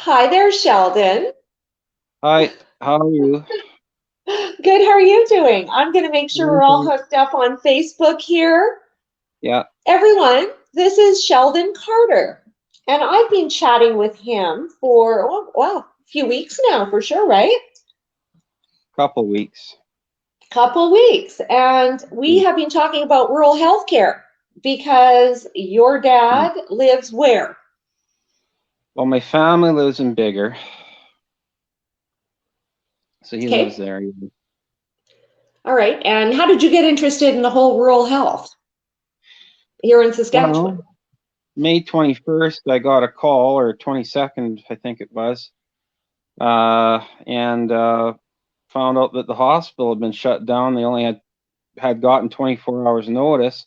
Hi there, Sheldon. Hi, how are you? Good, how are you doing? I'm going to make sure we're all Okay. hooked up on Facebook here. Yeah, Everyone, this is Sheldon Carter, and I've been chatting with him for, well, a few weeks now for sure, right? couple weeks. Couple weeks. And we Mm, have been talking about rural healthcare because your mm. dad lives where? Well, my family lives in Bigger, so he lives Okay. there. All right. And how did you get interested in the whole rural health here in Saskatchewan? Well, May 21st, I got a call, or 22nd, I think it was, and found out that the hospital had been shut down. They only had gotten 24 hours notice,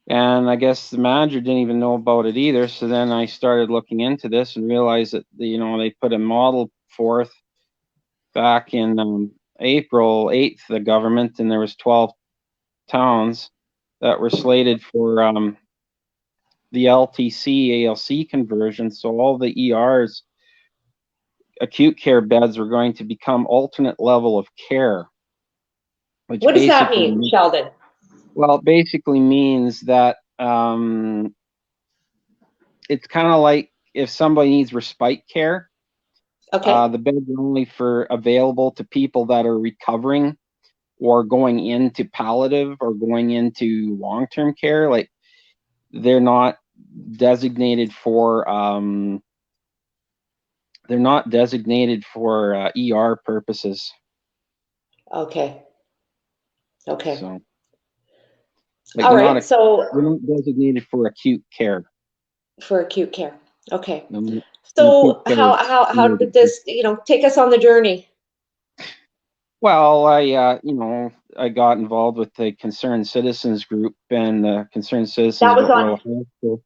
and I guess the manager didn't even know about it either. So then I started looking into this and realized that they put a model forth back in April 8th, the government, and there was 12 towns that were slated for the LTC ALC conversion. So all the ERs, acute care beds, were going to become alternate level of care, which What does that mean, Sheldon? basically means that it's kind of like if somebody needs respite care, Okay. the beds are only for available to people that are recovering or going into palliative or going into long-term care. Like, they're not designated for ER purposes. Okay. Okay. So, like, All right. So they're not designated for acute care. for acute care. Okay. Um, and acute So care how did emergency. this, take us on the journey? Well, I got involved with the Concerned Citizens group and Concerned Citizens That was about on, rural health. So,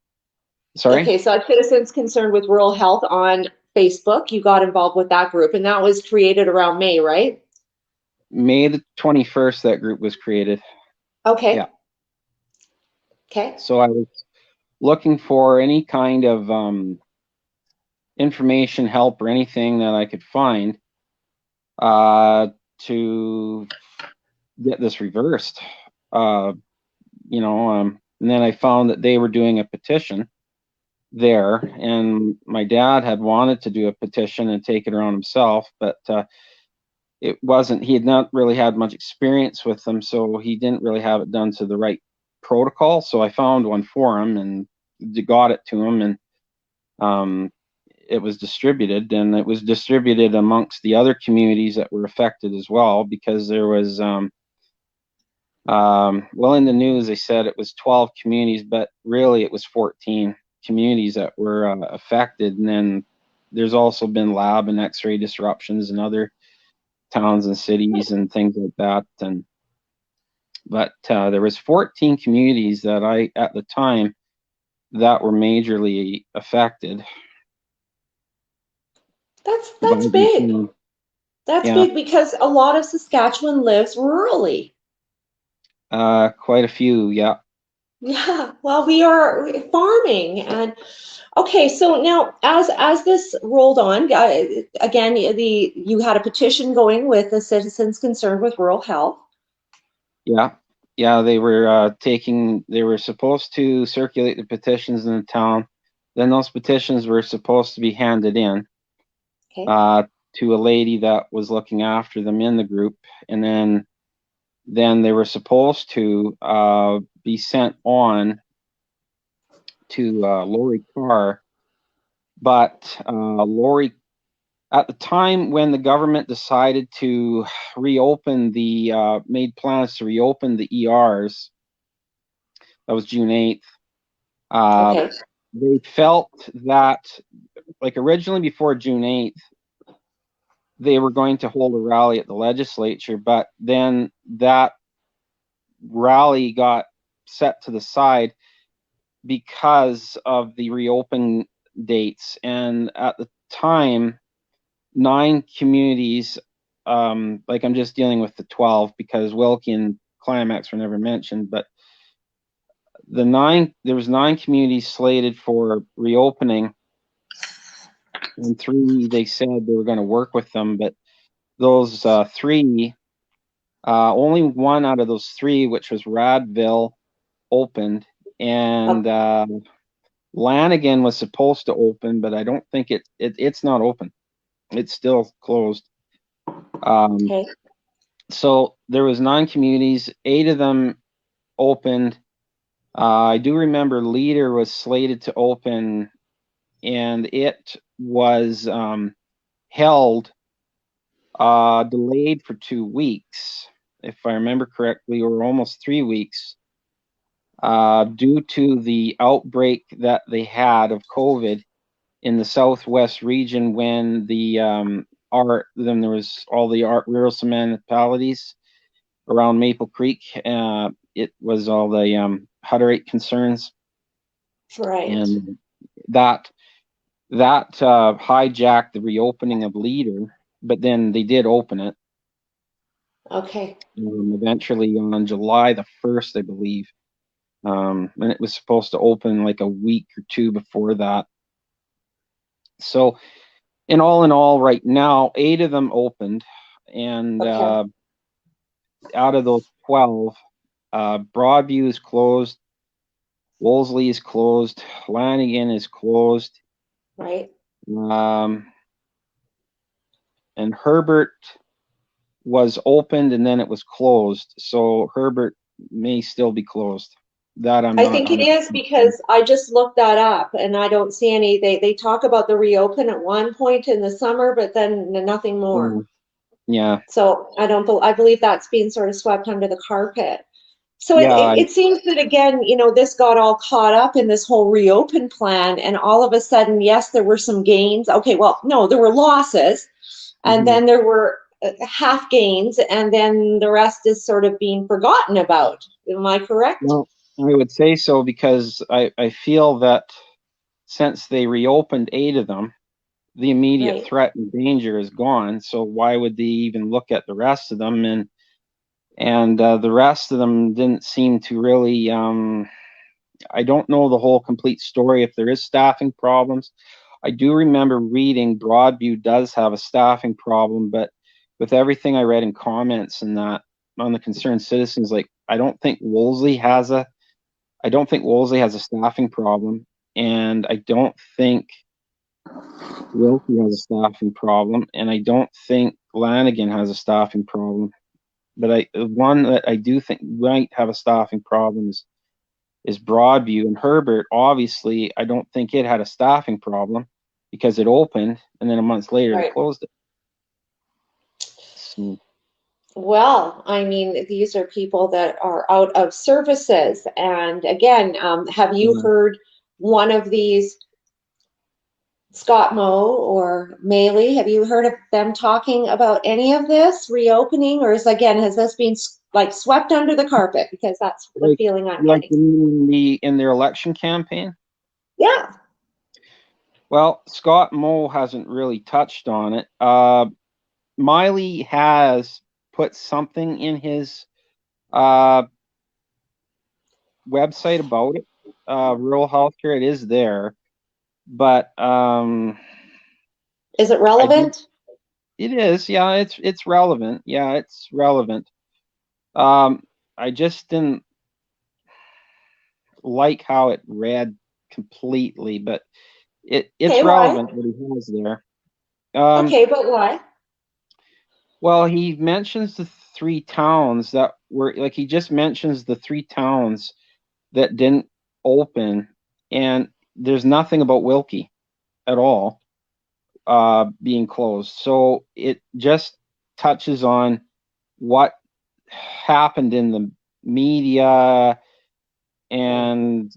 sorry, okay, so at Citizens Concerned with Rural Health on Facebook, you got involved with that group, and that was created around May, right? May the 21st, that group was created. Yeah. Okay. Okay. So I was looking for any kind of information, help, or anything that I could find uh, to get this reversed. Uh, and then I found that they were doing a petition there, and my dad had wanted to do a petition and take it around himself, but it wasn't. He had not really had much experience with them, so he didn't really have it done to the right protocol. So I found one for him and got it to him, and um, it was distributed, and it was distributed amongst the other communities that were affected as well, because there was well, in the news they said it was 12 communities, but really it was 14 communities that were affected. And then there's also been lab and x-ray disruptions in other towns and cities and things like that. And but there was 14 communities that I at the time that were majorly affected by That's the big. That's yeah, big because a lot of Saskatchewan lives rurally. quite a few. Yeah. Yeah, well, we are farming, and okay. So now, as this rolled on, again, the you had a petition going with the citizens concerned with rural health. Yeah, yeah, they were supposed to circulate the petitions in the town. Then those petitions were supposed to be handed in Okay, uh, to a lady that was looking after them in the group, and then they were supposed to be sent on to Lori Carr, but Lori, at the time when the government decided to made plans to reopen the ERs, that was June 8th. Uh, okay, they felt that, like, originally before June 8th, they were going to hold a rally at the legislature, but then that rally got set to the side because of the reopen dates. And at the time, 9 communities, like, I'm just dealing with the 12 because Wilkie and Climax were never mentioned, but there was 9 communities slated for reopening, and 3 they said they were going to work with them, but those 3, only one out of those 3, which was Radville, opened, and Lanigan was supposed to open, but I don't think it's not open. It's still closed. Okay. So there was 9 communities, 8 of them opened. I do remember Leader was slated to open, and it was held, delayed for 2 weeks, if I remember correctly, or almost 3 weeks, due to the outbreak that they had of COVID in the Southwest region when then there was all the rural municipalities around Maple Creek. It was all the Hutterite concerns, Right. and that hijacked the reopening of Leader, but then they did open it. Okay. Eventually on July the 1st, I believe. And it was supposed to open like a week or 2 before that. So in all, right now, 8 of them opened, and Okay. out of those 12, Broadview is closed, Wolseley is closed, Lanigan is closed, Right. and Herbert was opened and then it was closed. So Herbert may still be closed. That I'm I not think it 100% is because I just looked that up and I don't see any. They talk about the reopen at one point in the summer, but then nothing more. Yeah. So I believe that's being sort of swept under the carpet. So Yeah. it seems that again, this got all caught up in this whole reopen plan, and all of a sudden, yes, there were some gains. Okay, well, no, there were losses, and Mhm. then there were half gains, and then the rest is sort of being forgotten about. Am I correct? Well, I would say so because I feel that since they reopened 8 of them, the immediate Right. threat and danger is gone. So why would they even look at the rest of them? And the rest of them didn't seem to really. I don't know the whole complete story if there is staffing problems. I do remember reading Broadview does have a staffing problem, but with everything I read in comments and that on the concerned citizens, like I don't think Wolseley has a staffing problem, and I don't think Wilkie has a staffing problem, and I don't think Lanigan has a staffing problem. But one that I do think might have a staffing problem is Broadview, and Herbert. Obviously, I don't think it had a staffing problem because it opened and then a month later they Right. closed it. So, Well, I mean, these are people that are out of services. And again, have you yeah. heard one of these, Scott Moe or Maley, have you heard of them talking about any of this reopening? Or has this been like swept under the carpet? Because that's the like feeling I'm like getting. in their election campaign. Yeah. Well, Scott Moe hasn't really touched on it. Miley has put something in his uh, website about it. Rural healthcare, it is there, but Is it I did. relevant? It is, yeah. It's relevant. Yeah, it's relevant. Um, I just didn't like how it read completely, but it's Okay, why? relevant what he has there. Um, Okay, but why? well, he mentions the 3 towns that were like he just mentions the 3 towns that didn't open, and there's nothing about Wilkie at all being closed. So it just touches on what happened in the media, and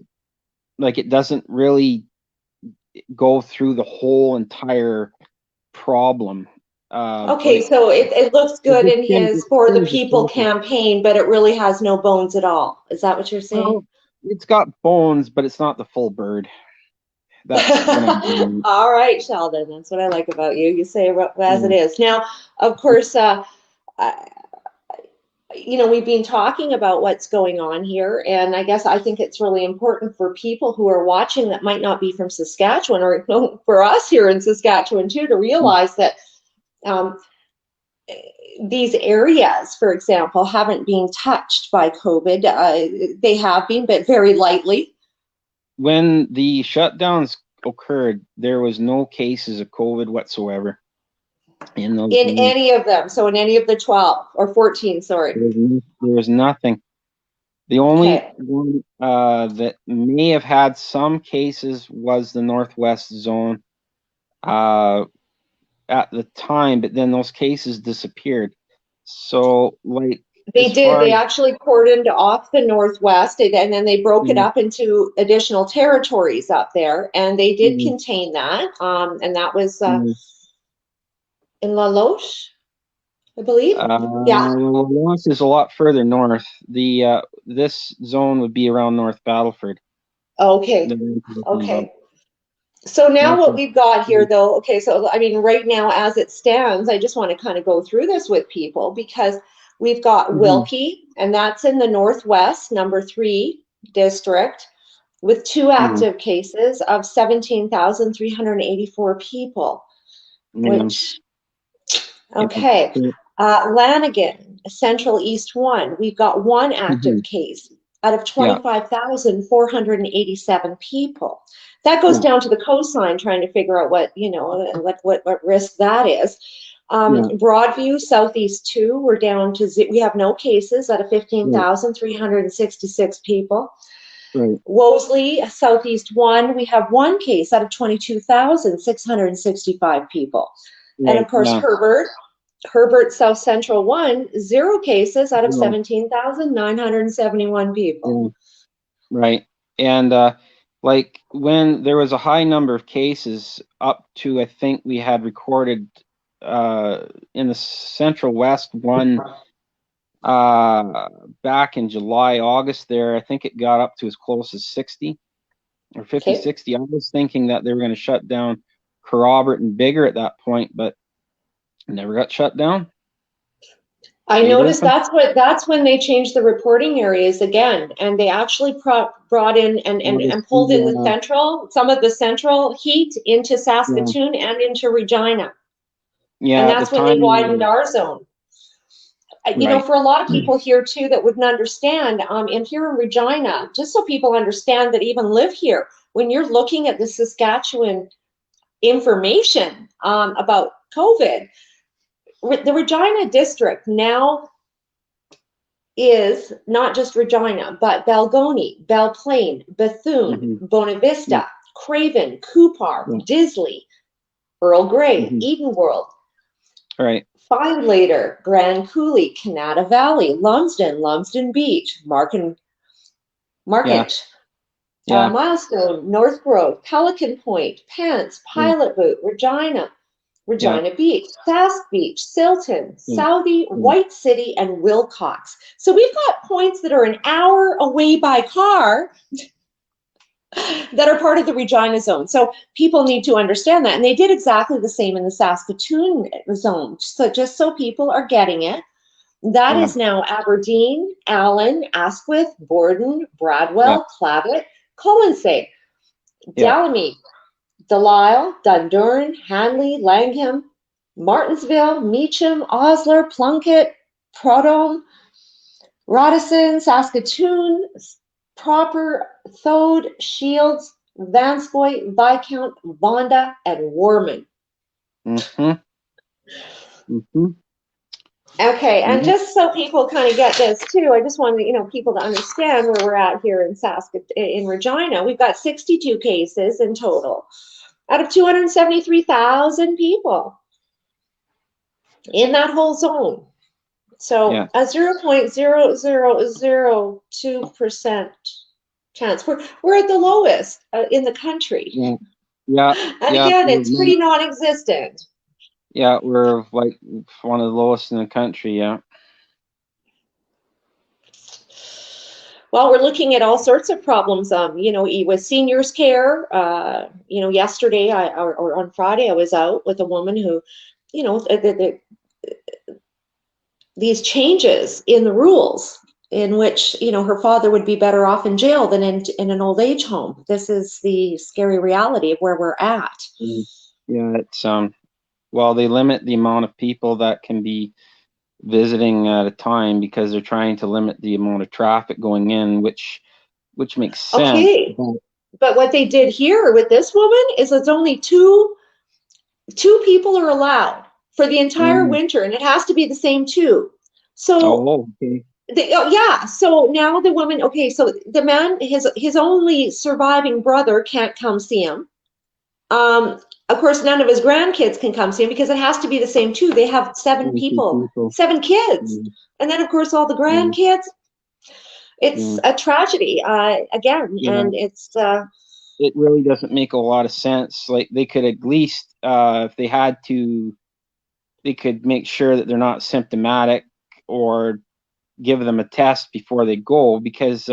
like it doesn't really go through the whole entire problem. Okay, Like so it looks it good just in skims, his For the skims the People surface. campaign, but it really has no bones at all. Is that what you're saying? Well, it's got bones, but it's not the full bird. That's what I'm saying. All right, Sheldon, that's what I like about you. You say it as it Yeah. is. Now, of course, we've been talking about what's going on here, and I think it's really important for people who are watching that might not be from Saskatchewan, or for us here in Saskatchewan too, to realize that um, these areas, for example, haven't been touched by COVID. They have been, but very lightly. When the shutdowns occurred, there was no cases of COVID whatsoever in those In zones. any of them, so in any of the 12 or 14, sorry. There was nothing. The only Okay. one that may have had some cases was the Northwest zone at the time, but then those cases disappeared. So, like, They as did. far They as actually cordoned off the Northwest, and then they broke it mm, up into additional territories up there, and they did mm, contain that. And that was mm, in La Loche, I believe. Yeah. Loss is a lot further north. The this zone would be around North Battleford. Okay. That I'm talking about. Okay. So now North. what we've got here, though, okay, so I mean, right now as it stands, I just want to kind of go through this with people because we've got Mhm, Wilkie, and that's in the Northwest, number 3 district, with 2 mhm, active cases of 17,384 people, yeah, which, yeah. okay. So, Lanigan, Central East 1, we've got 1 active mhm, case out of yeah, 25,487 people. That goes yeah, down to the cosign trying to figure out what risk that is. yeah, Broadview, Southeast 2, we're down to, we have no cases out of right, 15,366 people. right, Wosley, Southeast 1, we have 1 case out of 22,665 people. And of right, course, yeah, Herbert South Central 1, 0 cases out of yeah, 17,971 people. yeah, right. And like when there was a high number of cases, up to I think we had recorded in the Central West one back in July, August there, I think it got up to as close as 60 or 50, Okay. 60. I was thinking that they were going to shut down Kerrobert and Bigger at that point, but never got shut down. I Stayed noticed open. that's when they changed the reporting areas again, and they actually brought in and pulled in the some of the central heat into Yeah, Saskatoon and into Regina, and yeah, at the that's when they widened time, our zone. right. For a lot of people here too that wouldn't understand, and here in Regina, just so people understand that even live here, when you're looking at the Saskatchewan information about COVID, the Regina district now is not just Regina, but Balgony, Belle Plaine, Bethune, Hmm. Yeah, Bonavista, Craven, Coupar, yeah. Disley, Earl Grey, Hmm. Edenworld, All right. Findlater, Grand Coulee, Canada Valley, Lumsden Beach, Yeah, Markham, yeah, Milestone, North Grove, Pelican Point, Pence, yeah, Pilot Boot, Regina, yeah, Regina Beach, Sask Beach, Silton, yeah, Southie, yeah, White City, and Wilcox. So we've got points that are an hour away by car that are part of the Regina zone. So people need to understand that. And they did exactly the same in the Saskatoon zone. So just so people are getting it, that yeah, is now Aberdeen, Allen, Asquith, Borden, yeah, Bradwell, Clavitt, Colonsay, yeah, Dalamie, Delisle, Dundurn, Hanley, Langham, Martinsville, Meacham, Osler, Plunkett, Prudhomme, Radisson, Saskatoon, Proper, Thode, Shields, Vanscoy, Viscount, Vonda, and Warman. mm-hmm, mm-hmm, Okay, and yeah, just so people kind of get this too, I just want people to understand where we're at here in in Regina. We've got 62 cases in total out of 273,000 people in that whole zone. So yeah, a 0.0002% chance. We're at the lowest in the country. yeah, yeah, And yeah, again, it's pretty non-existent. yeah, we're like one of the lowest in the country, yeah. Well, we're looking at all sorts of problems. With seniors care. Yesterday or on Friday, I was out with a woman who, the these changes in the rules in which, her father would be better off in jail than in an old age home. This is the scary reality of where we're at. Yeah, it's well, they limit the amount of people that can be visiting at a time because they're trying to limit the amount of traffic going in, which makes sense. Okay, but what they did here with this woman is it's only two people are allowed for the entire Mm. winter, and it has to be the same two. So Oh, okay. yeah, so now the woman, okay, so the man, his only surviving brother can't come see him. Of course, none of his grandkids can come see him because it has to be the same two. They have seven Only two people, people. 7 kids. Mm. And then, of course, all the Mm. grandkids. It's Mm. a tragedy, again, Yeah, and it's it really doesn't make a lot of sense. Like they could at least, if they had to, they could make sure that they're not symptomatic or give them a test before they go, because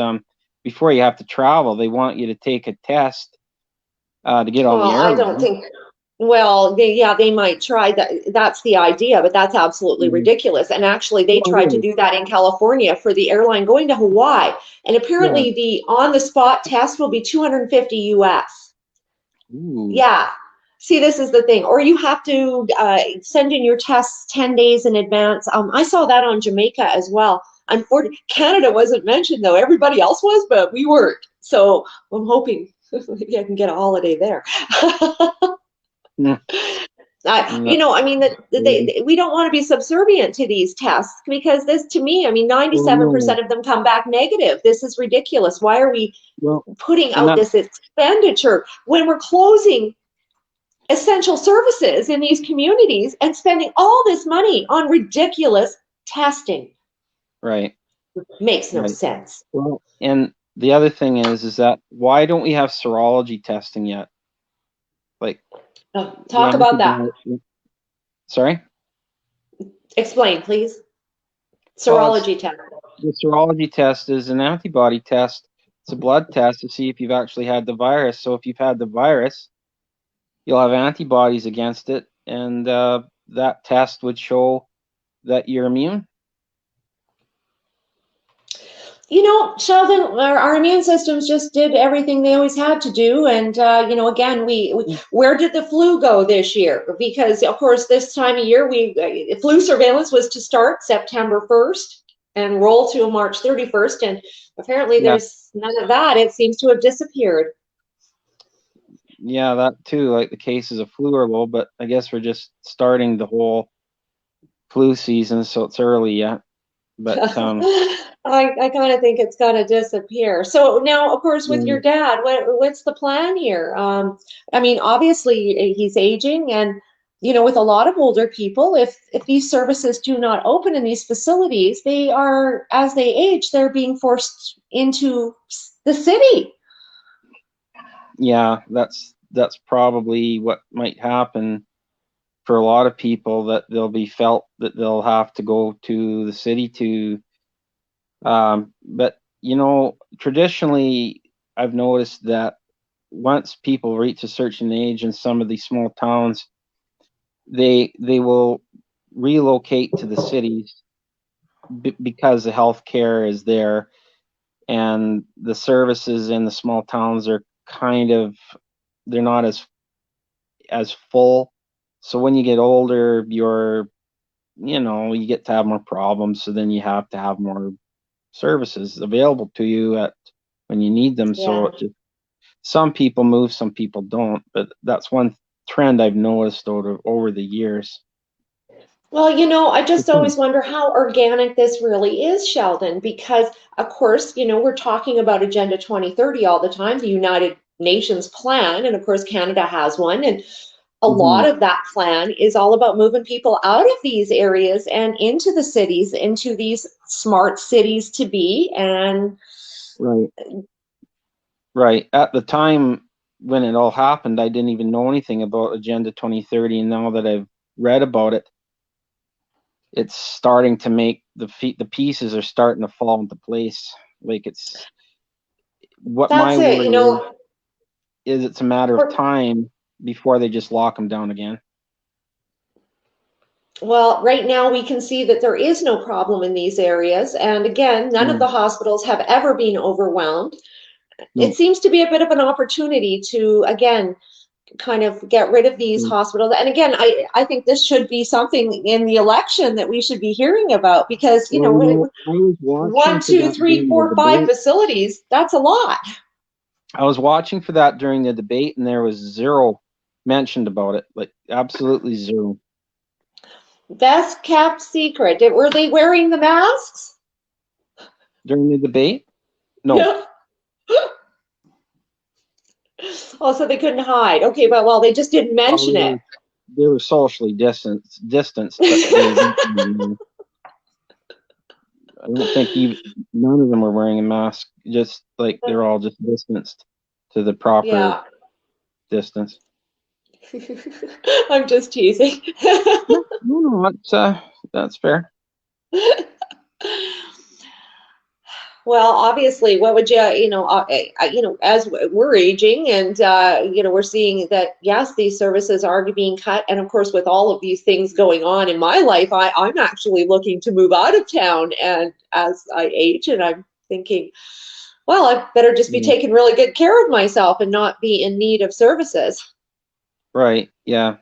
before you have to travel, they want you to take a test to get on the well, I don't airline. think. Well, they might try that. That's the idea, but that's absolutely Mm. ridiculous. And actually, they Well, tried it to is. do that in California for the airline going to Hawaii. And Yeah. apparently, the on-the-spot test will be 250 US. Ooh. Yeah. See, this is the thing. Or you have to send in your tests 10 days in advance. I saw that on Jamaica as well. Unfortunately, Canada wasn't mentioned, though. Everybody else was, but we weren't. So I'm hoping maybe I can get a holiday there. Mm. I mean, we don't want to be subservient to these tests because this, to me, I mean, Well, no. 97% of them come back negative. This is ridiculous. Why are we Well, putting and out that's this expenditure when we're closing essential services in these communities and spending all this money on ridiculous testing? right. Makes no Right. sense. Well, and the other thing is that why don't we have serology testing yet? Like the Talk about that. antibody. Sorry. Explain, please. Well, it's Serology test. the serology test is an antibody test. It's a blood test to see if you've actually had the virus. So if you've had the virus, you'll have antibodies against it, and that test would show that you're immune. Sheldon, our immune systems just did everything they always had to do. And, again, where did the flu go this year? Because, of course, this time of year, flu surveillance was to start September 1st and roll to March 31st. And apparently Yeah, there's none of that. It seems to have disappeared. yeah, that too. Like the cases of flu are low, but I guess we're just starting the whole flu season, so it's early yet. But I kind of think it's going to disappear. So now, of course, with yeah, your dad, what's the plan here? I mean, obviously he's aging, and with a lot of older people, if these services do not open in these facilities, they are, as they age, they're being forced into the city. yeah, that's probably what might happen for a lot of people, that they'll be felt that they'll have to go to the city to but traditionally I've noticed that once people reach a certain age in some of these small towns, they will relocate to the cities because the health care is there, and the services in the small towns are kind of, they're not as full. So when you get older, you get to have more problems, so then you have to have more services available to you at when you need them. So Yeah. it just, some people move, some people don't, but that's one trend I've noticed over the years. Well, I just Okay. always wonder how organic this really is, Sheldon, because of course, we're talking about Agenda 2030 all the time, the United Nations plan, and of course Canada has one, and a Hmm. lot of that plan is all about moving people out of these areas and into the cities, into these smart cities to be. And Right. Right. At the time when it all happened, I didn't even know anything about Agenda 2030, and now that I've read about it, it's starting to make the pieces are starting to fall into place. Like it's what my that's it, worry is it's a matter of we're time before they just lock them down again. Well, right now we can see that there is no problem in these areas. And again, none of No, the hospitals have ever been overwhelmed. It no. seems to be a bit of an opportunity to, again, kind of get rid of these Mm. hospitals. And again, I think this should be something in the election that we should be hearing about because, Well, I was watching one, for two, that three, during the four, five debate. facilities, that's a lot. I was watching for that during the debate, and there was zero mentioned about it, like absolutely zero Best kept secret. Were they wearing the masks? during the debate. No, Yeah. Oh, so they couldn't hide. Okay, but well, they just didn't well, mention it. they were socially distanced, but they. I don't think even none of them were wearing a mask. Just like they're all just distanced to the proper Yeah. distance. I'm just teasing. Yeah, no, that's fair. Well, obviously, what would you, as we're aging and, we're seeing that, yes, these services are being cut. And of course, with all of these things going on in my life, I'm actually looking to move out of town. And as I age, and I'm thinking, well, I better just be Yeah. taking really good care of myself and not be in need of services. Right. Yeah.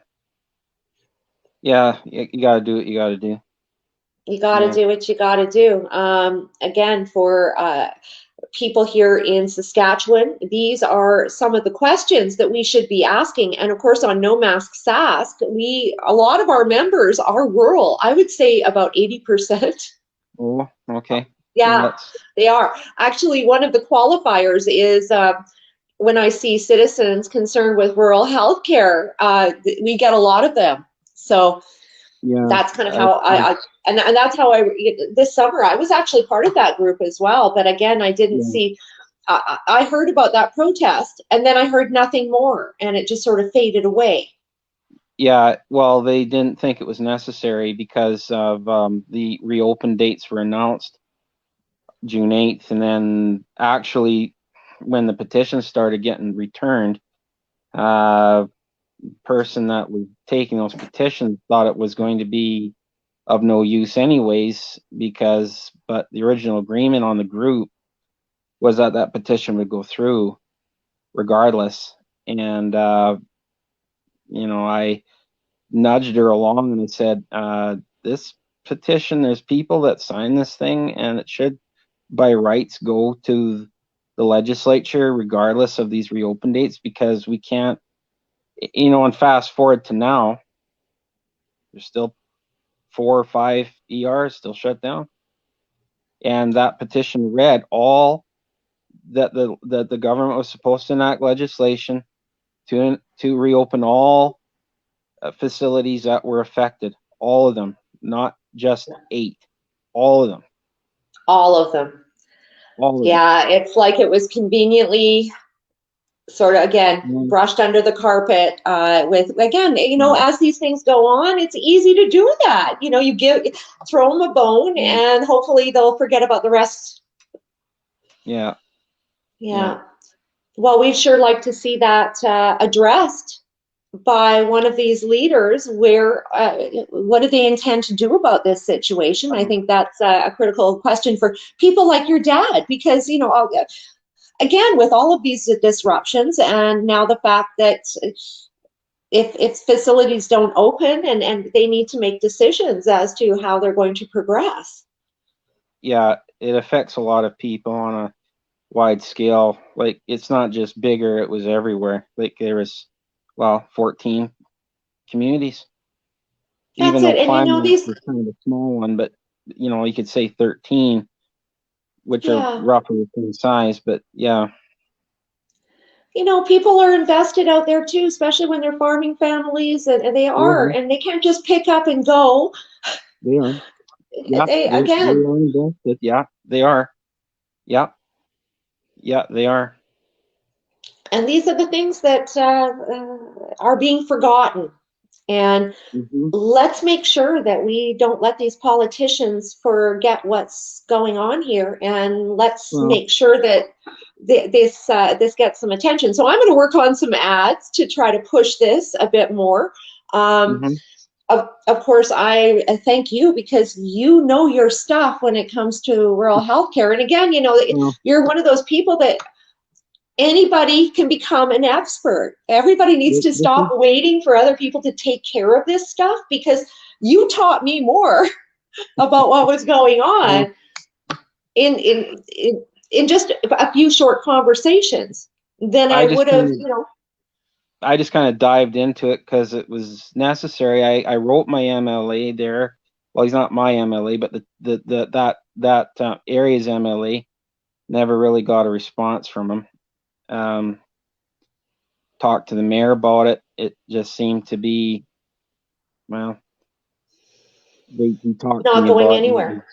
Yeah. You got to do what you got to do. You got to Yeah. do what you got to do. Again, for people here in Saskatchewan, these are some of the questions that we should be asking. And of course, on No Mask Sask, a lot of our members are rural. I would say about 80%. Oh, okay. Yeah, Yeah, they are. Actually, one of the qualifiers is when I see citizens concerned with rural healthcare, we get a lot of them. So yeah. that's kind of how and that's how this summer I was actually part of that group as well. But again, I didn't Yeah. see. I heard about that protest, and then I heard nothing more, and it just sort of faded away. Yeah. Well, they didn't think it was necessary because of the reopen dates were announced June 8th, and then actually, when the petitions started getting returned, uh, person that was taking those petitions thought it was going to be of no use anyways but the original agreement on the group was that that petition would go through regardless. And I nudged her along and said, this petition, there's people that sign this thing, and it should by rights go to the legislature regardless of these reopen dates, because we can't, and fast forward to now, there's still 4 or 5 ERs still shut down. And that petition read all that the government was supposed to enact legislation to reopen all facilities that were affected, all of them, not just 8, all of them, All of them. all of them. Yeah, it's like it was conveniently sort of again Mm. brushed under the carpet with again Mm. as these things go on, it's easy to do that. You throw them a bone Mm. and hopefully they'll forget about the rest. Yeah, yeah, Yeah. Well, we'd sure like to see that addressed by one of these leaders. What do they intend to do about this situation? I think that's a critical question for people like your dad, because again, with all of these disruptions, and now the fact that if facilities don't open and they need to make decisions as to how they're going to progress. yeah. It affects a lot of people on a wide scale. Like, it's not just bigger; it was everywhere. Like, there was, 14 communities. That's Even though it. And Climax these, is kind of a small one, but you could say 13, which are yeah, roughly the same size. But yeah, people are invested out there too, especially when they're farming families, and they they are, are. and they can't just pick up and go. They are. Yeah, They, they again, are invested. Yeah, they are. Yeah, yeah, they are. and these are the things that are being forgotten. And Hmm. let's make sure that we don't let these politicians forget what's going on here, and let's Well, make sure that this gets some attention. So I'm going to work on some ads to try to push this a bit more. Um, hmm of course, I thank you because you know your stuff when it comes to rural healthcare. And again, Well, you're one of those people that anybody can become an expert. Everybody needs to this stop is, waiting for other people to take care of this stuff because you taught me more about what was going well, on in just a few short conversations than I I just would have, kind of I just kind of dived into it because it was necessary. I wrote my MLA there. Well, he's not my MLA, but that area's MLA. Never really got a response from him. Um, Talked to the mayor about it. It just seemed to be, well, he talked to not me going about anywhere.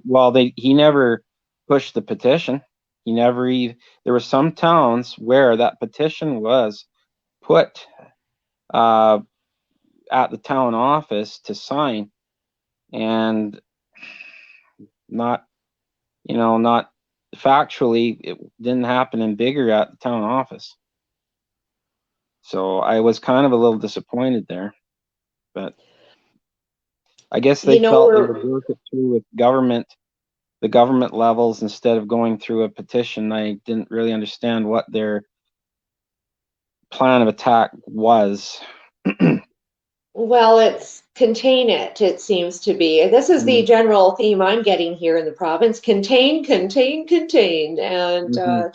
well, he never pushed the petition. He never even, there were some towns where that petition was put uh, at the town office to sign, and not, not factually, it didn't happen in Bigger at the town office. So I was kind of a little disappointed there, but I guess they You know, felt they would we're work it through with government, the government levels instead of going through a petition. I didn't really understand what their plan of attack was. Well, it's contain it, it seems to be. This is the Mm-hmm. general theme I'm getting here in the province: contain, contain, contain. And Mm-hmm.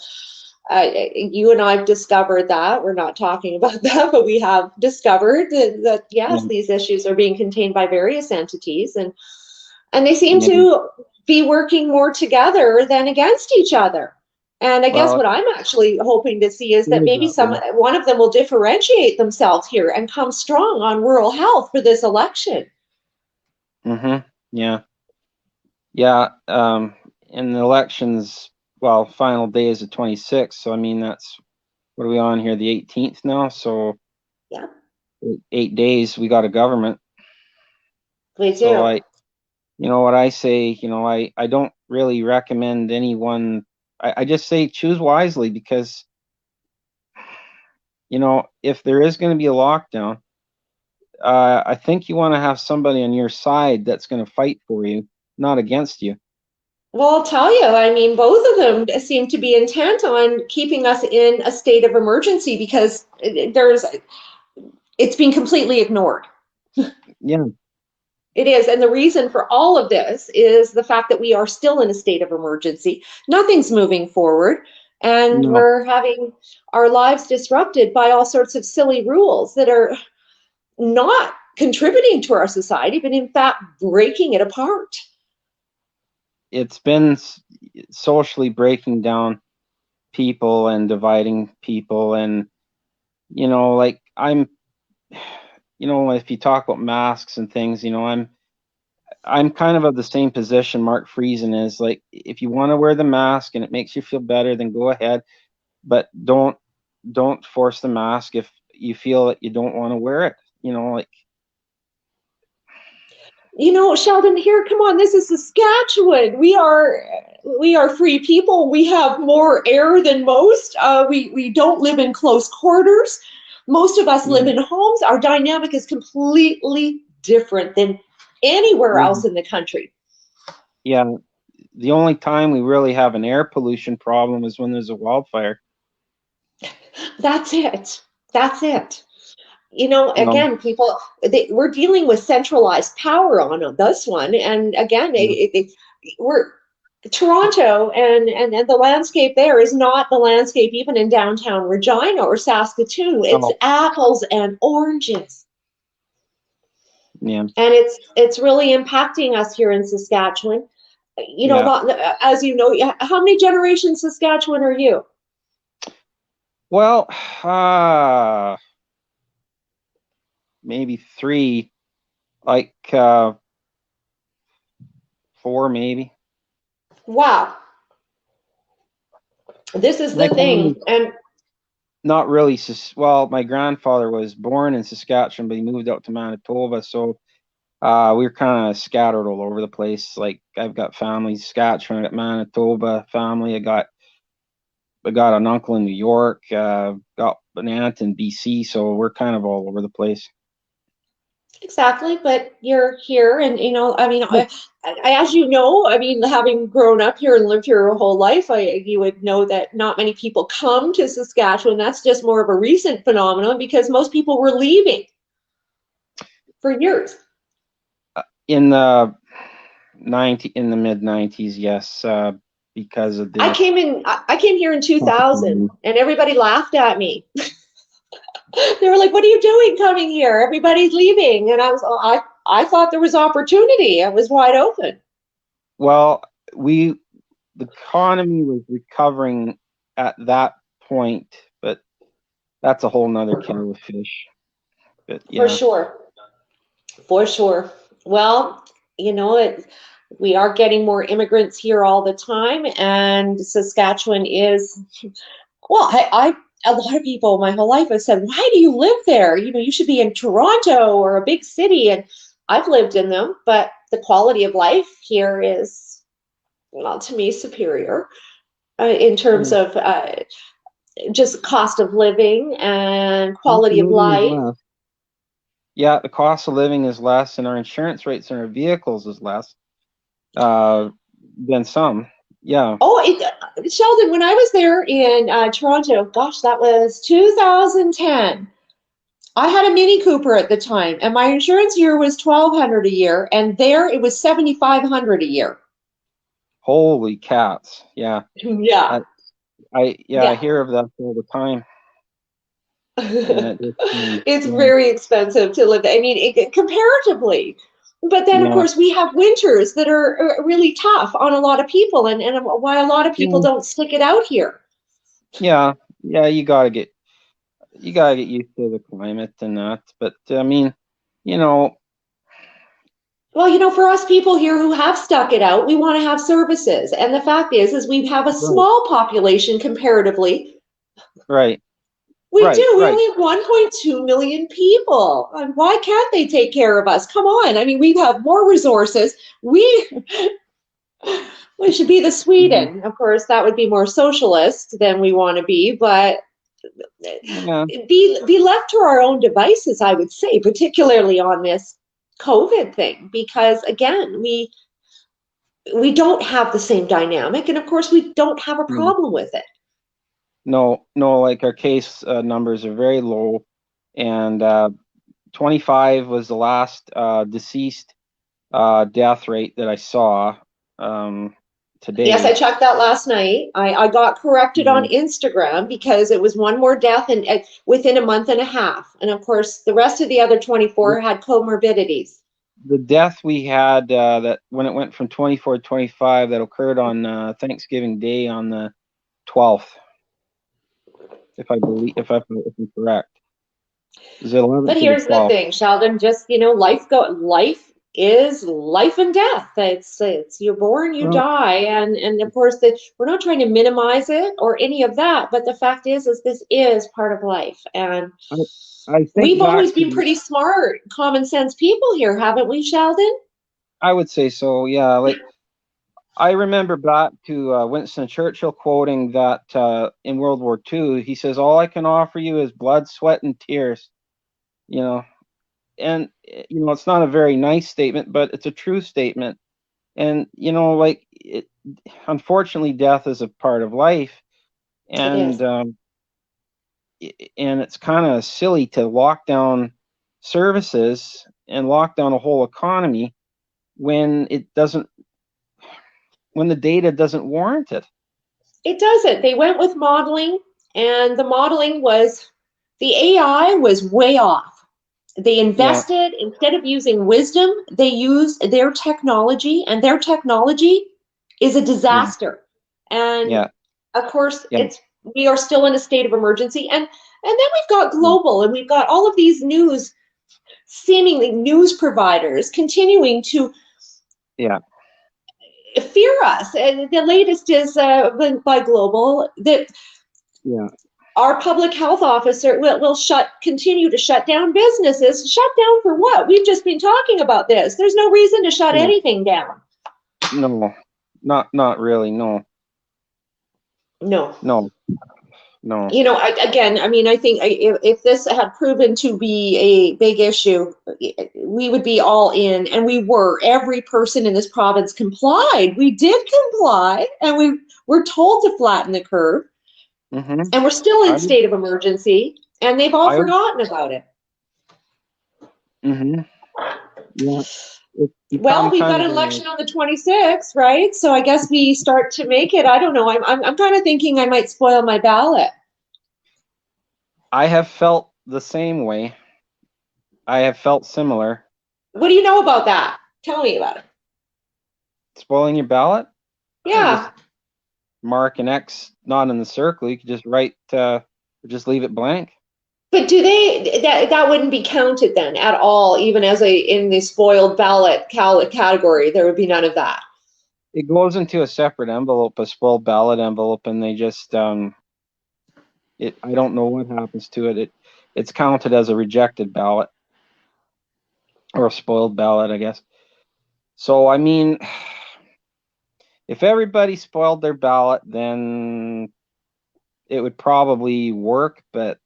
you and I've discovered that. We're not talking about that, but we have discovered that, yes, Yeah. these issues are being contained by various entities, and they seem Yeah. to be working more together than against each other. And I guess Well, what I'm actually hoping to see is it that is maybe that way. one of them will differentiate themselves here and come strong on rural health for this election. Mm-hmm. Yeah. Yeah. In the elections, well, final day is the 26th. So, I mean, that's, what are we on here? The 18th now. So, Yeah, 8 days, we got a government. we So do. what I say, I don't really recommend anyone. I just say choose wisely because, if there is going to be a lockdown, I think you want to have somebody on your side that's going to fight for you, not against you. Well, I'll tell you, I mean, both of them seem to be intent on keeping us in a state of emergency because it's being completely ignored. Yeah. It is. And the reason for all of this is the fact that we are still in a state of emergency. Nothing's moving forward. And No, we're having our lives disrupted by all sorts of silly rules that are not contributing to our society, but in fact, breaking it apart. it's been socially breaking down people and dividing people. And, like if you talk about masks and things, I'm kind of the same position Mark Friesen is. Like, if you want to wear the mask and it makes you feel better, then go ahead, but don't force the mask if you feel that you don't want to wear it. Like, Sheldon, here, come on, this is Saskatchewan. We are free people. We have more air than most. We don't live in close quarters. Most of us live yeah, in homes. Our dynamic is completely different than anywhere yeah, else in the country. yeah. The only time we really have an air pollution problem is when there's a wildfire. That's it. That's it. You know, Again, we're dealing with centralized power on this one. And again, yeah. we're Toronto and the landscape there is not the landscape even in downtown Regina or Saskatoon. It's Oh, apples and oranges. yeah, And it's really impacting us here in Saskatchewan. yeah. As you know, how many generations Saskatchewan are you? Well, uh, maybe three, like four, maybe. Wow. This is My the thing. family, And not really. Well, my grandfather was born in Saskatchewan, but he moved out to Manitoba, so we were kind of scattered all over the place. Like, I've got family in Saskatchewan, I got Manitoba family, I got an uncle in New York, got an aunt in BC, so we're kind of all over the place. Exactly, but you're here, and I mean, Yeah. as you know, I mean, having grown up here and lived here your whole life, you would know that not many people come to Saskatchewan. That's just more of a recent phenomenon because most people were leaving for years. In the in the mid 90s, yes, because of the I came here in 2000, and everybody laughed at me. They were like, "What are you doing coming here? Everybody's leaving," and I thought there was opportunity. I was wide open. well, the economy was recovering at that point, but that's a whole nother kettle of fish. But For yeah, sure. For sure. Well, we are getting more immigrants here all the time, and Saskatchewan is, well, a lot of people my whole life have said, why do you live there? You should be in Toronto or a big city. And I've lived in them, but the quality of life here is, well, to me, superior in terms yeah. of just cost of living and Cost of quality of living is life. less. Yeah, the cost of living is less, and our insurance rates on our vehicles is less uh, than some. Yeah, Oh, Sheldon, when I was there in Toronto, gosh, that was 2010. I had a Mini Cooper at the time, and my insurance year was 1,200 a year, and there it was 7,500 a year. holy cats. Yeah, Yeah, I, I yeah. hear of that all the time, and It's yeah, very expensive to live there. I mean, comparatively. But then, of yeah, course, we have winters that are really tough on a lot of people, and why a lot of people yeah, don't stick it out here. yeah, yeah. You gotta get used to the climate and that. But I mean, you know, Well, for us people here who have stuck it out, we want to have services. And the fact is we have a right, small population comparatively. right, We right, do. We right. only have 1.2 million people. And why can't they take care of us? Come on. I mean, we have more resources. We we should be the Mhm. Sweden. Of course, that would be more socialist than we want to be, but Yeah, be left to our own devices, I would say, particularly on this COVID thing, because again, we don't have the same dynamic, and of course we don't have a no, problem with it. no, no. Like our case numbers are very low, and 25 was the last deceased death rate that I saw um, Yes, I today. checked that last night. I got corrected on Mm. Instagram because it was one more death and within a month and a half, and of course the rest of the other The, 24 had comorbidities. the death we had that when it went from 24 to 25 that occurred on Thanksgiving Day on the 12th, if I'm correct, it was the But 11th to the here's the 12th. thing, Sheldon, just life is life and death. It's you're born, you Well, die, and of course we're not trying to minimize it or any of that, but the fact is this is part of life. And I, I think we've always back been to pretty smart, common sense people here, haven't we, Sheldon? I would say so, yeah. Like I remember back to Winston Churchill quoting that in World War II, he says, "All I can offer you is blood, sweat, and tears." You know, and it's not a very nice statement, but it's a true statement. And like unfortunately, death is a part of life, It and is. it's kind of silly to lock down services and lock down a whole economy when it doesn't, when the data doesn't warrant it. It doesn't. They went with modeling, and the modeling was the AI was way off. They Yeah, invested, instead of using wisdom, they used their technology, and their technology is a yeah, disaster. And yeah, of course, yeah, we are still in a state of emergency. And then we've got yeah, global, and we've got all of these seemingly news providers continuing to yeah, fear us. And the latest is by global that yeah. our public health officer will continue to shut down businesses. Shut down for what? We've just been talking about this. There's no reason to shut Yeah. anything down. No, not really. No, No. no. No. You know, I mean, I think if this had proven to be a big issue, we would be all in, and we were. Every person in this province complied. We did comply, and we were told to flatten the curve, Mm-hmm. and we're still in I state of emergency, and they've all I forgotten about it. mm-hmm. Yeah. It's Well, become we've got kind an of a, election on the 26th, right? So I guess we start to make it. I don't know. I'm kind of thinking I might spoil my ballot. I have felt the same way. I have felt similar. What do you know about that? Tell me about it. Spoiling your ballot? You just Yeah. mark an X not in the circle. You could just write, just leave it blank. But do they that wouldn't be counted then at all, even as a in the spoiled ballot category? There would be none of that. It goes into a separate envelope, a spoiled ballot envelope, and they just it. I don't know what happens to it. It's counted as a rejected ballot or a spoiled ballot, I guess. So I mean, if everybody spoiled their ballot, then it would probably work, but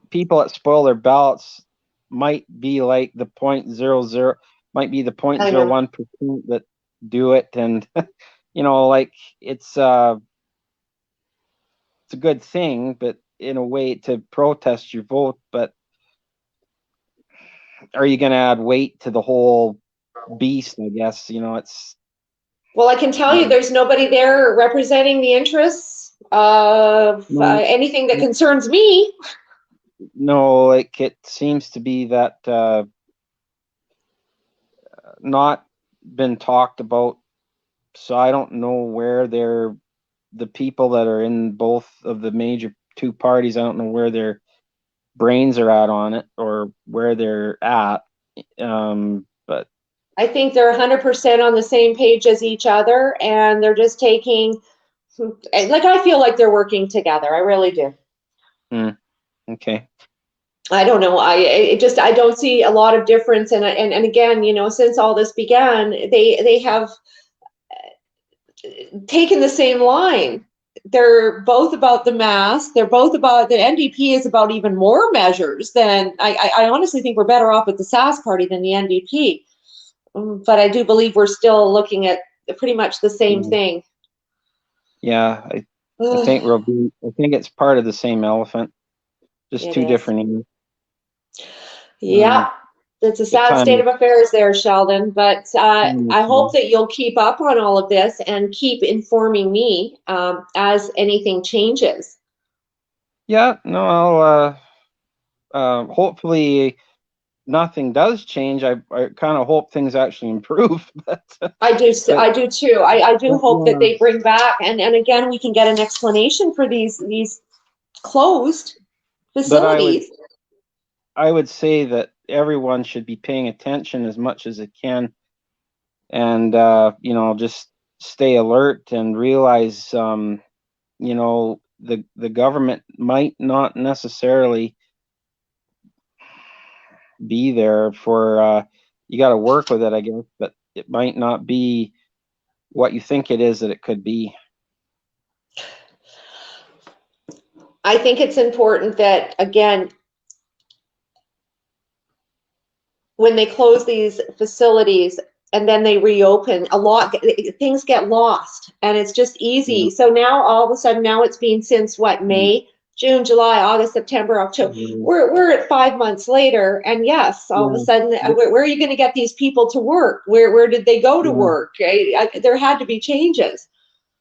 people that spoil their ballots might be like the 0.00, might be the I know. 0.01% that do it, and like it's it's a good thing, but in a way to protest your vote. But are you going to add weight to the whole beast? I guess it's Well, I can tell you, um, there's nobody there representing the interests of no, anything that concerns me. no, like it seems to be that not been talked about. So I don't know where they're the people that are in both of the major two parties. I don't know where their brains are at on it or where they're at. But I think they're 100% on the same page as each other, and they're just taking, like, I feel like they're working together. I really do. okay. I don't know. I don't see a lot of difference, and again, since all this began, they have taken the same line. They're both about the mask. They're both about the NDP is about even more measures than I honestly think we're better off with the Sask party than the NDP. But I do believe we're still looking at pretty much the same Yeah, thing. yeah, I think Ugh, I think it's part of the same elephant, just it two is. different ears. Yeah, it's a But sad state of affairs there, Sheldon. But I hope that you'll keep up on all of this and keep informing me as anything changes. yeah, no, I'll hopefully nothing does change. I kind of hope things actually improve, but I do too. I do hope that yeah, they bring back and again we can get an explanation for these closed but facilities. I would say that everyone should be paying attention as much as it can, and just stay alert and realize the government might not necessarily be there for you got to work with it, I guess, but it might not be what you think it is that it could be. I think it's important that again when they close these facilities and then they reopen a lot things get lost and it's just Yeah. easy so now all of a sudden now it's been since what Mm, May, June, July, August, September, October, yeah. we're at 5 months later and yes all of a Yeah. sudden But, where are you going to get these people to work, where did they go to yeah. work? There had to be changes.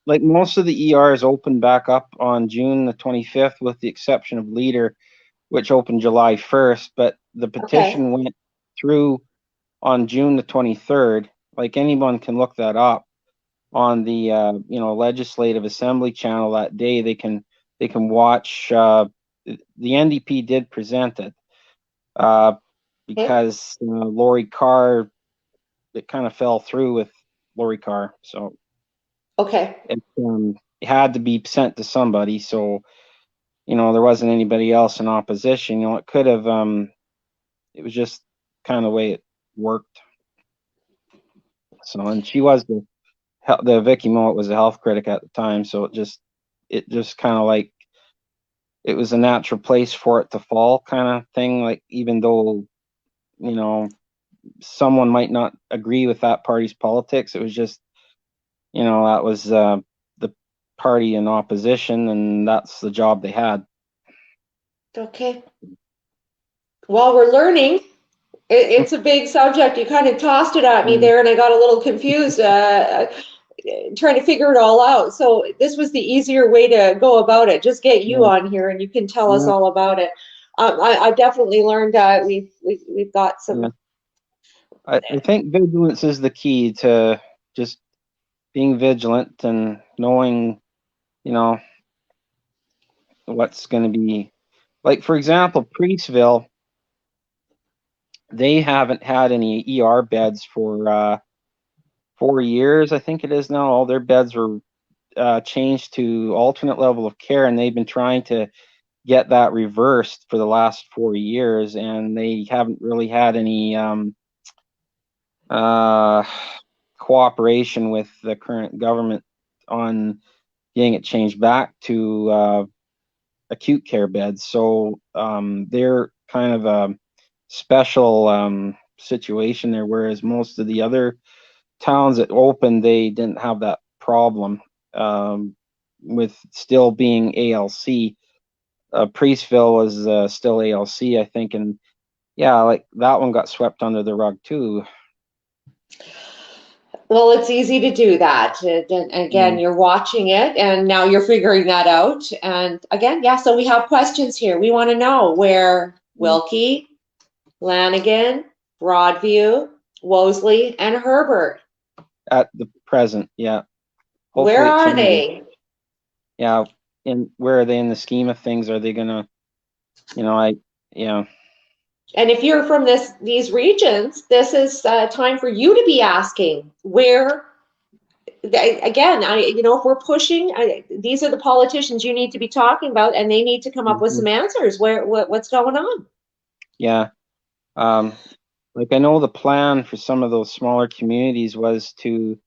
Like most of the ERs opened back up on June the 25th, with the exception of Leader, which opened July 1st. But the Okay. petition went through on June the 23rd. Like anyone can look that up on the Legislative Assembly channel that day. They can watch. The NDP did present it uh, Okay. because Lori Carr, it kind of fell through with Lori Carr, so Okay. it had to be sent to somebody. So there wasn't anybody else in opposition. It could have. It was just kind of the way it worked. So, and she was the the Vicky Mowat was a health critic at the time, so it just kind of like it was a natural place for it to fall, kind of thing. Like even though someone might not agree with that party's politics, it was just that was the party in opposition, and that's the job they had. Okay. Well, we're learning. It's a big subject. You kind of tossed it at me there, and I got a little confused trying to figure it all out. So this was the easier way to go about it. Just get you on here, and you can tell us all about it. I definitely learned we've got some. Yeah. I think vigilance is the key to just being vigilant and knowing, what's going to be. Like, for example, Priestville, they haven't had any ER beds for 4 years, I think it is now. All their beds were changed to alternate level of care, and they've been trying to get that reversed for the last 4 years, and they haven't really had any cooperation with the current government on getting it changed back to acute care beds. So they're kind of a special situation there, whereas most of the other towns that opened, they didn't have that problem with still being ALC. Priestville was still ALC, I think, and yeah, like that one got swept under the rug too. Well, it's easy to do that. And again, you're watching it, and now you're figuring that out. And again, yeah, so we have questions here. We want to know where Wilkie, Lanigan, Broadview, Wolseley, and Herbert. At the present, yeah. Hopefully Where it are changes. they? Yeah, and where are they in the scheme of things? Are they gonna, yeah. And if you're from these regions, this is time for you to be asking where. Again, if we're pushing, these are the politicians you need to be talking about, and they need to come up with some answers. What's going on? Yeah, like I know the plan for some of those smaller communities was to,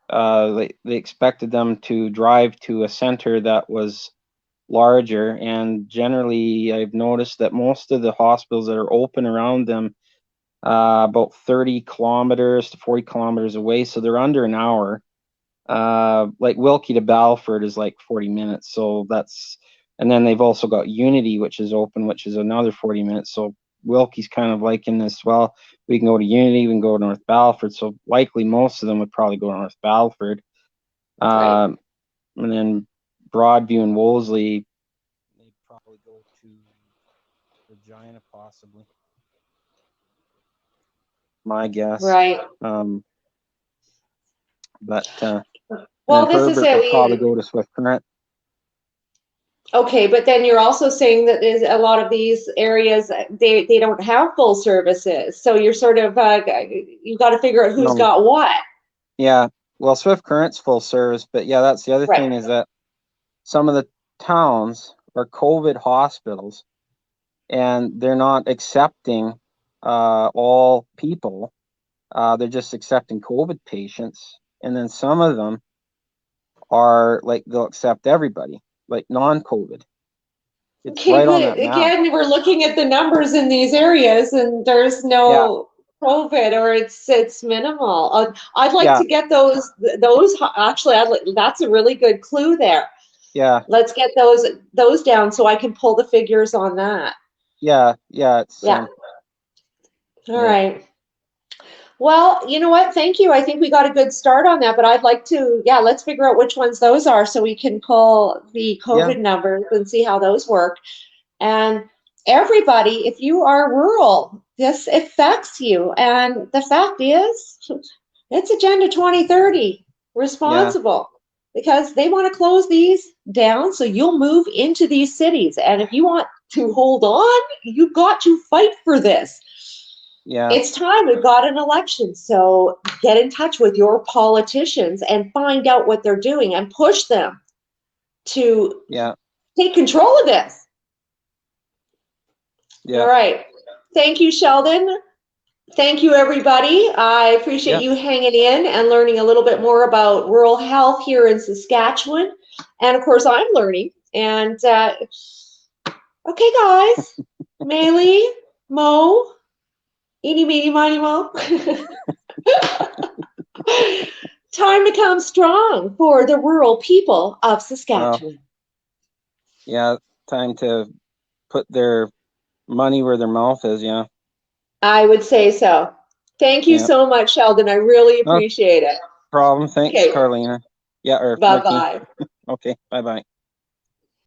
they expected them to drive to a center that was larger, and generally I've noticed that most of the hospitals that are open around them, about 30 kilometers to 40 kilometers away, so they're under an hour. Like Wilkie to Balford is like 40 minutes, so and then they've also got Unity, which is open, which is another 40 minutes. So Wilkie's kind of liking this. Well, we can go to Unity, we can go to North Balford. So likely most of them would probably go to North Balford. Right. And then Broadview and Wolseley, they'd probably go to Regina, possibly. My guess. Right. But well, this Herbert is would probably it. go to Swift Current. Okay, but then you're also saying that there's a lot of these areas they don't have full services, so you're sort of you've got to figure out who's got what. Yeah, well, Swift Current's full service, but yeah, that's the other thing is that some of the towns are COVID hospitals, and they're not accepting all people. They're just accepting COVID patients, and then some of them are like they'll accept everybody, like non-COVID. It's Okay, right on but that map. again, we're looking at the numbers in these areas, and there's no COVID, or it's minimal. I'd like to get those. Actually, that's a really good clue there. Yeah. Let's get those down so I can pull the figures on that. Yeah. It's all right. Well, you know what? Thank you. I think we got a good start on that, but I'd like to, let's figure out which ones those are so we can pull the COVID numbers and see how those work. And everybody, if you are rural, this affects you. And the fact is, it's Agenda 2030 responsible because they want to close these down so you'll move into these cities. And if you want to hold on, you've got to fight for this. Yeah. It's time. We've got an election. So get in touch with your politicians and find out what they're doing and push them to take control of this. All right. Thank you, Sheldon. Thank you, everybody. I appreciate Yeah. you hanging in and learning a little bit more about rural health here in Saskatchewan. And of course, I'm learning. And okay, guys, Maylee, Mo, eeny, meeny, miny, mo. Time to come strong for the rural people of Well, Saskatchewan. yeah, time to put their money where their mouth is. Yeah. I would say so. Thank you Yeah. so much, Sheldon. I really No appreciate it. problem. Thanks, Okay, Carlina. Yeah, or Ricky. bye-bye. Okay. Bye bye.